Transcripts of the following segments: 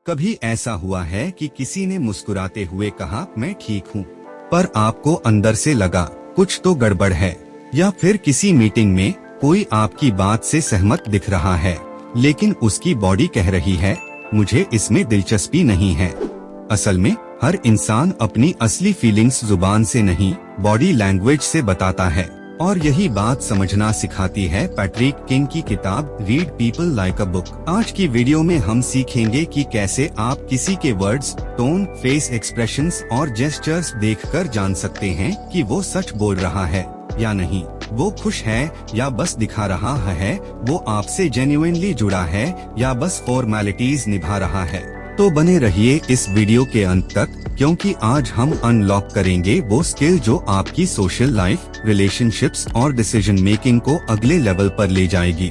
कभी ऐसा हुआ है कि किसी ने मुस्कुराते हुए कहा मैं ठीक हूँ, पर आपको अंदर से लगा कुछ तो गड़बड़ है। या फिर किसी मीटिंग में कोई आपकी बात से सहमत दिख रहा है, लेकिन उसकी बॉडी कह रही है मुझे इसमें दिलचस्पी नहीं है। असल में हर इंसान अपनी असली फीलिंग्स जुबान से नहीं, बॉडी लैंग्वेज से बताता है, और यही बात समझना सिखाती है पैट्रिक किंग की किताब read people like a book. आज की वीडियो में हम सीखेंगे कि कैसे आप किसी के वर्ड्स, टोन, फेस एक्सप्रेशंस और जेस्चर्स देखकर जान सकते हैं कि वो सच बोल रहा है या नहीं, वो खुश है या बस दिखा रहा है, वो आपसे जेन्युइनली जुड़ा है या बस फॉर्मेलिटीज निभा रहा है। तो बने रहिए इस वीडियो के अंत तक, क्योंकि आज हम अनलॉक करेंगे वो स्किल जो आपकी सोशल लाइफ, रिलेशनशिप्स और डिसीजन मेकिंग को अगले लेवल पर ले जाएगी।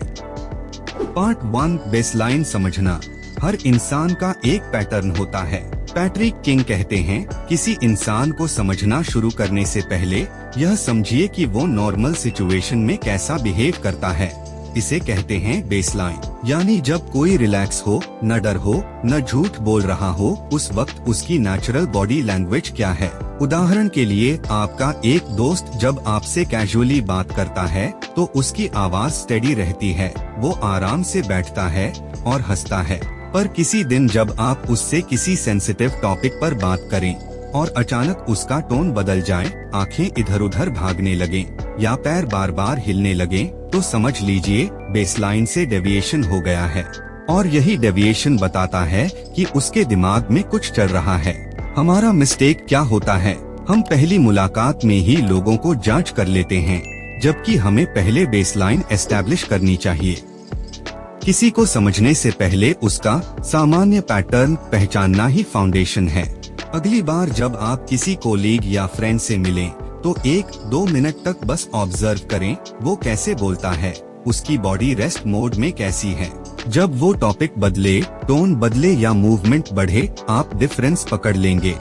पार्ट 1, बेसलाइन समझना। हर इंसान का एक पैटर्न होता है। पैट्रिक किंग कहते हैं किसी इंसान को समझना शुरू करने से पहले यह समझिए कि वो नॉर्मल सिचुएशन में कैसा बिहेव करता है। इसे कहते हैं बेसलाइन, यानी जब कोई रिलैक्स हो, न डर हो, न झूठ बोल रहा हो, उस वक्त उसकी नेचुरल बॉडी लैंग्वेज क्या है। उदाहरण के लिए आपका एक दोस्त जब आपसे कैजुअली बात करता है तो उसकी आवाज स्टेडी रहती है, वो आराम से बैठता है और हंसता है। पर किसी दिन जब आप उससे किसी सेंसिटिव टॉपिक पर बात करें और अचानक उसका टोन बदल जाए, आंखें इधर उधर भागने लगे या पैर बार बार हिलने लगे, तो समझ लीजिए बेसलाइन से डेविएशन हो गया है। और यही डेविएशन बताता है कि उसके दिमाग में कुछ चल रहा है। हमारा मिस्टेक क्या होता है, हम पहली मुलाकात में ही लोगों को जांच कर लेते हैं, जबकि हमें पहले बेसलाइन एस्टैब्लिश करनी चाहिए। किसी को समझने से पहले उसका सामान्य पैटर्न पहचानना ही फाउंडेशन है। अगली बार जब आप किसी कोलीग या फ्रेंड से मिलें, तो 1-2 मिनट तक बस ऑब्जर्व करें वो कैसे बोलता है, उसकी बॉडी रेस्ट मोड में कैसी है। जब वो टॉपिक बदले, टोन बदले या मूवमेंट बढ़े, आप डिफरेंस पकड़ लेंगे।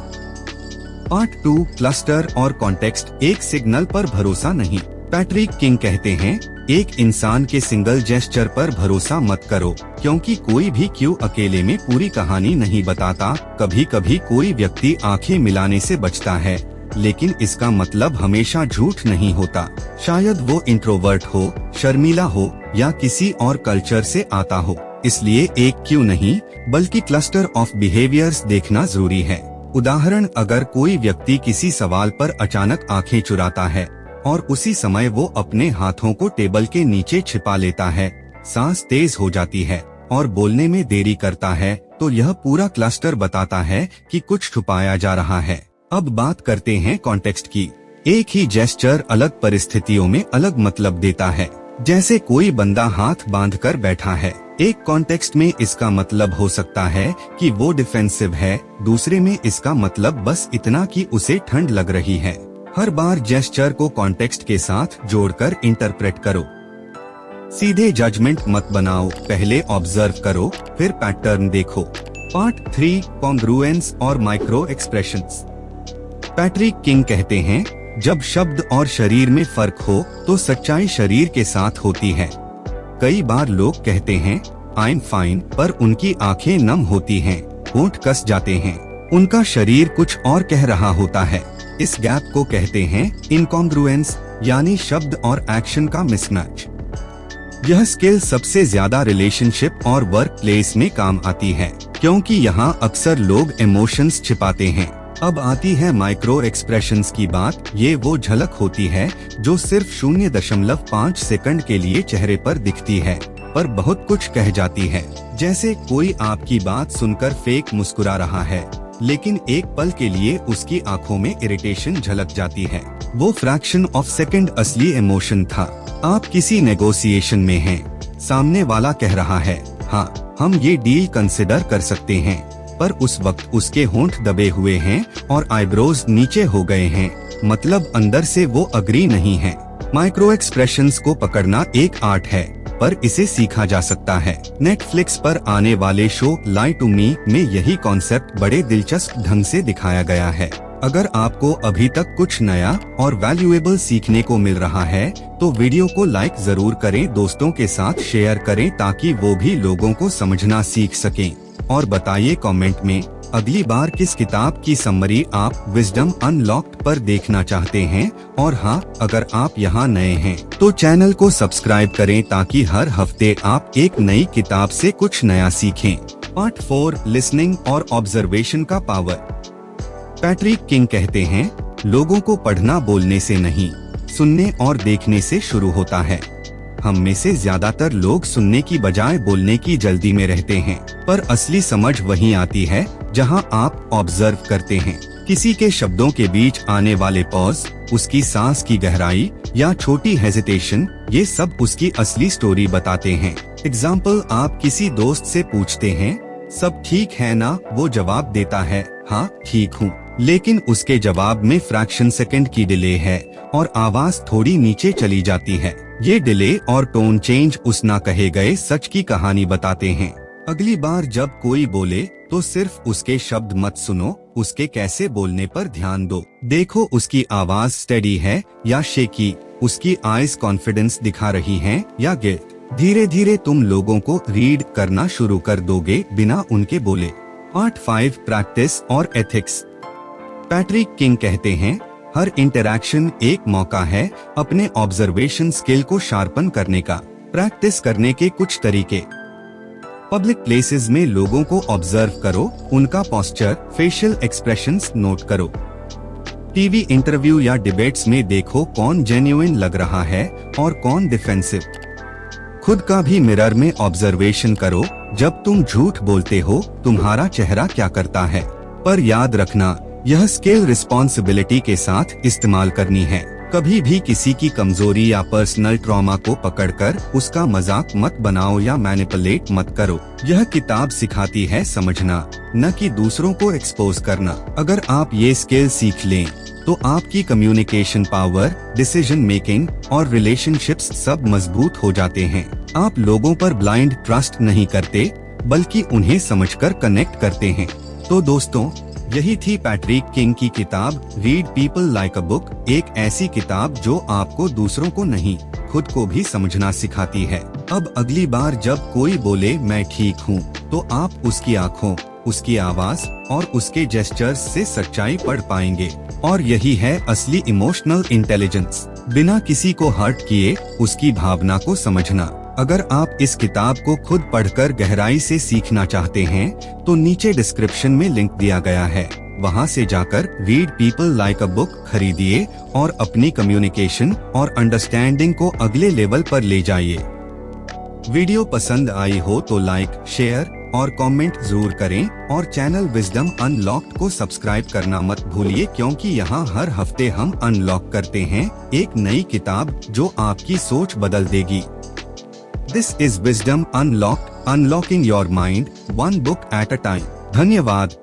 पार्ट 2, क्लस्टर और कॉन्टेक्स्ट। एक सिग्नल पर भरोसा नहीं। पैट्रिक किंग कहते हैं एक इंसान के सिंगल जेस्चर पर भरोसा मत करो, क्योंकि कोई भी क्यों अकेले में पूरी कहानी नहीं बताता। कभी कभी कोई व्यक्ति आंखें मिलाने से बचता है, लेकिन इसका मतलब हमेशा झूठ नहीं होता। शायद वो इंट्रोवर्ट हो, शर्मीला हो या किसी और कल्चर से आता हो। इसलिए एक क्यों नहीं बल्कि क्लस्टर ऑफ बिहेवियर्स देखना जरूरी है। उदाहरण, अगर कोई व्यक्ति किसी सवाल पर अचानक आंखें चुराता है और उसी समय वो अपने हाथों को टेबल के नीचे छिपा लेता है, सांस तेज हो जाती है और बोलने में देरी करता है, तो यह पूरा क्लस्टर बताता है कि कुछ छुपाया जा रहा है। अब बात करते हैं कॉन्टेक्स्ट की। एक ही जेस्चर अलग परिस्थितियों में अलग मतलब देता है। जैसे कोई बंदा हाथ बांधकर बैठा है, एक कॉन्टेक्स्ट में इसका मतलब हो सकता है कि वो डिफेंसिव है, दूसरे में इसका मतलब बस इतना कि उसे ठंड लग रही है। हर बार जेस्चर को कॉन्टेक्स्ट के साथ जोड़कर इंटरप्रेट करो। सीधे जजमेंट मत बनाओ, पहले ऑब्जर्व करो, फिर पैटर्न देखो। पार्ट 3, कॉन्ग्रुएंस और माइक्रो एक्सप्रेशंस। पैट्रिक किंग कहते हैं जब शब्द और शरीर में फर्क हो तो सच्चाई शरीर के साथ होती है। कई बार लोग कहते हैं आई एम फाइन, पर उनकी आंखें नम होती हैं, होंठ कस जाते हैं, उनका शरीर कुछ और कह रहा होता है। इस गैप को कहते हैं इनकॉन्ग्रुएंस, यानी शब्द और एक्शन का मिसमैच। यह स्किल सबसे ज्यादा रिलेशनशिप और वर्क प्लेस में काम आती है, क्योंकि यहाँ अक्सर लोग इमोशंस छिपाते हैं। अब आती है माइक्रो एक्सप्रेशंस की बात। ये वो झलक होती है जो सिर्फ 0.5 सेकंड के लिए चेहरे पर दिखती है, पर बहुत कुछ कह जाती है। जैसे कोई आपकी बात सुनकर फेक मुस्कुरा रहा है, लेकिन एक पल के लिए उसकी आंखों में इरिटेशन झलक जाती है। वो फ्रैक्शन ऑफ सेकंड असली इमोशन था। आप किसी नेगोशिएशन में हैं, सामने वाला कह रहा है हाँ हम ये डील कंसिडर कर सकते हैं, पर उस वक्त उसके होंठ दबे हुए हैं और आईब्रोज नीचे हो गए हैं, मतलब अंदर से वो अग्री नहीं है। माइक्रो एक्सप्रेशंस को पकड़ना एक आर्ट है, पर इसे सीखा जा सकता है। नेटफ्लिक्स पर आने वाले शो लाई टू मी में यही कॉन्सेप्ट बड़े दिलचस्प ढंग से दिखाया गया है। अगर आपको अभी तक कुछ नया और वैल्यूएबल सीखने को मिल रहा है, तो वीडियो को लाइक जरूर करें, दोस्तों के साथ शेयर करें ताकि वो भी लोगों को समझना सीख सकें। और बताइए कमेंट में अगली बार किस किताब की समरी आप विजडम अनलॉक्ड पर देखना चाहते हैं। और हाँ, अगर आप यहाँ नए हैं तो चैनल को सब्सक्राइब करें ताकि हर हफ्ते आप एक नई किताब से कुछ नया सीखें। पार्ट 4, लिसनिंग और ऑब्जर्वेशन का पावर। पैट्रिक किंग कहते हैं, लोगों को पढ़ना बोलने से नहीं, सुनने और देखने से शुरू होता है। हम में से ज्यादातर लोग सुनने की बजाय बोलने की जल्दी में रहते हैं, पर असली समझ वहीं आती है जहां आप ऑब्जर्व करते हैं। किसी के शब्दों के बीच आने वाले पॉज, उसकी सांस की गहराई या छोटी हेजिटेशन, ये सब उसकी असली स्टोरी बताते हैं। एग्जाम्पल, आप किसी दोस्त से पूछते हैं, सब ठीक है ना? वो जवाब देता है, हाँ ठीक हूँ, लेकिन उसके जवाब में फ्रैक्शन सेकंड की डिले है और आवाज थोड़ी नीचे चली जाती है। ये डिले और टोन चेंज उस ना कहे गए सच की कहानी बताते हैं। अगली बार जब कोई बोले तो सिर्फ उसके शब्द मत सुनो, उसके कैसे बोलने पर ध्यान दो। देखो उसकी आवाज स्टेडी है या शेकी, उसकी आईज कॉन्फिडेंस दिखा रही हैं या गिल्ट। धीरे धीरे तुम लोगों को रीड करना शुरू कर दोगे बिना उनके बोले। पार्ट 5, प्रैक्टिस और एथिक्स। पैट्रिक किंग कहते हैं, हर इंटरैक्शन एक मौका है अपने ऑब्जर्वेशन स्किल को शार्पन करने का। प्रैक्टिस करने के कुछ तरीके। पब्लिक प्लेसेस में लोगों को ऑब्जर्व करो, उनका पोस्चर, फेशियल एक्सप्रेशंस नोट करो। टीवी इंटरव्यू या डिबेट्स में देखो कौन जेन्युइन लग रहा है और कौन डिफेंसिव। खुद का भी मिरर में ऑब्जर्वेशन करो, जब तुम झूठ बोलते हो तुम्हारा चेहरा क्या करता है। पर याद रखना, यह स्किल रिस्पॉन्सिबिलिटी के साथ इस्तेमाल करनी है। कभी भी किसी की कमजोरी या पर्सनल ट्रॉमा को पकड़कर उसका मजाक मत बनाओ या मैनिपुलेट मत करो। यह किताब सिखाती है समझना, न कि दूसरों को एक्सपोज करना। अगर आप ये स्किल सीख लें तो आपकी कम्युनिकेशन पावर, डिसीजन मेकिंग और रिलेशनशिप्स सब मजबूत हो जाते हैं। आप लोगों पर ब्लाइंड ट्रस्ट नहीं करते, बल्कि उन्हें समझकर कनेक्ट करते हैं। तो दोस्तों, यही थी पैट्रिक किंग की किताब read people like a book. एक ऐसी किताब जो आपको दूसरों को नहीं, खुद को भी समझना सिखाती है। अब अगली बार जब कोई बोले मैं ठीक हूँ, तो आप उसकी आँखों, उसकी आवाज और उसके जेस्चर्स से सच्चाई पढ़ पाएंगे। और यही है असली इमोशनल इंटेलिजेंस, बिना किसी को हर्ट किए उसकी भावना को समझना। अगर आप इस किताब को खुद पढ़कर गहराई से सीखना चाहते हैं तो नीचे डिस्क्रिप्शन में लिंक दिया गया है, वहां से जाकर read people like a book खरीदिए और अपनी कम्युनिकेशन और अंडरस्टैंडिंग को अगले लेवल पर ले जाइए। वीडियो पसंद आई हो तो लाइक, शेयर और कमेंट जरूर करें और चैनल विजडम अनलॉक्ड को सब्सक्राइब करना मत भूलिए, क्योंकि यहाँ हर हफ्ते हम अनलॉक करते हैं एक नई किताब जो आपकी सोच बदल देगी। This is Wisdom Unlocked, unlocking your mind, one book at a time. धन्यवाद।